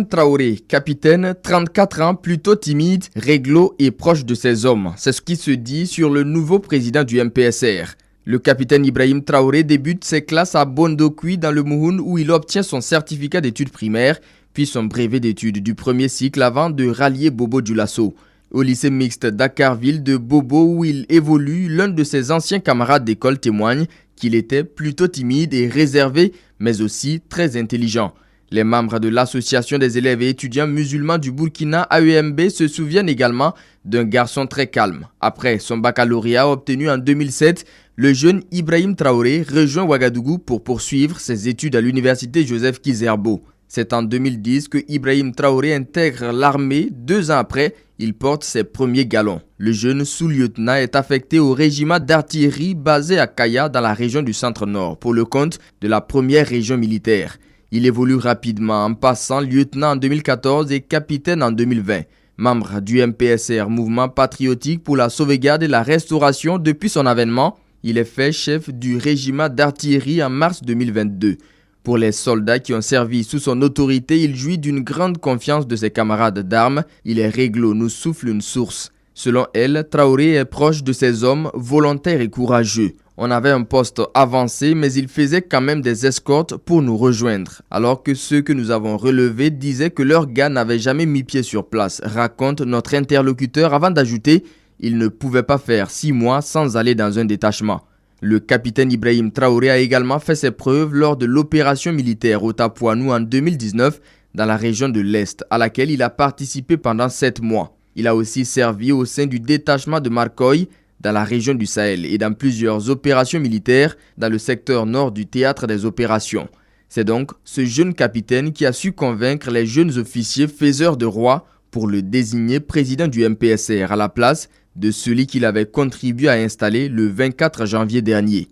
Traoré, capitaine, 34 ans, plutôt timide, réglo et proche de ses hommes. C'est ce qui se dit sur le nouveau président du MPSR. Le capitaine Ibrahim Traoré débute ses classes à Bondokui dans le Mouhoun où il obtient son certificat d'études primaires, puis son brevet d'études du premier cycle avant de rallier Bobo Dioulasso. Au lycée mixte Dakarville de Bobo où il évolue, l'un de ses anciens camarades d'école témoigne qu'il était plutôt timide et réservé, mais aussi très intelligent. Les membres de l'association des élèves et étudiants musulmans du Burkina AEMB se souviennent également d'un garçon très calme. Après son baccalauréat obtenu en 2007, le jeune Ibrahim Traoré rejoint Ouagadougou pour poursuivre ses études à l'université Joseph Kizerbo. C'est en 2010 que Ibrahim Traoré intègre l'armée. 2 ans après, il porte ses premiers galons. Le jeune sous-lieutenant est affecté au régiment d'artillerie basé à Kaya dans la région du Centre-Nord pour le compte de la première région militaire. Il évolue rapidement en passant lieutenant en 2014 et capitaine en 2020. Membre du MPSR, mouvement patriotique pour la sauvegarde et la restauration depuis son avènement, il est fait chef du régiment d'artillerie en mars 2022. Pour les soldats qui ont servi sous son autorité, il jouit d'une grande confiance de ses camarades d'armes. Il est réglo, nous souffle une source. Selon elle, Traoré est proche de ses hommes, volontaires et courageux. On avait un poste avancé, mais il faisait quand même des escortes pour nous rejoindre. Alors que ceux que nous avons relevés disaient que leurs gars n'avaient jamais mis pied sur place, raconte notre interlocuteur avant d'ajouter « il ne pouvait pas faire 6 mois sans aller dans un détachement ». Le capitaine Ibrahim Traoré a également fait ses preuves lors de l'opération militaire au Tapuanou en 2019 dans la région de l'Est, à laquelle il a participé pendant 7 mois. Il a aussi servi au sein du détachement de Marcoy, dans la région du Sahel et dans plusieurs opérations militaires dans le secteur nord du théâtre des opérations. C'est donc ce jeune capitaine qui a su convaincre les jeunes officiers faiseurs de roi pour le désigner président du MPSR à la place de celui qu'il avait contribué à installer le 24 janvier dernier.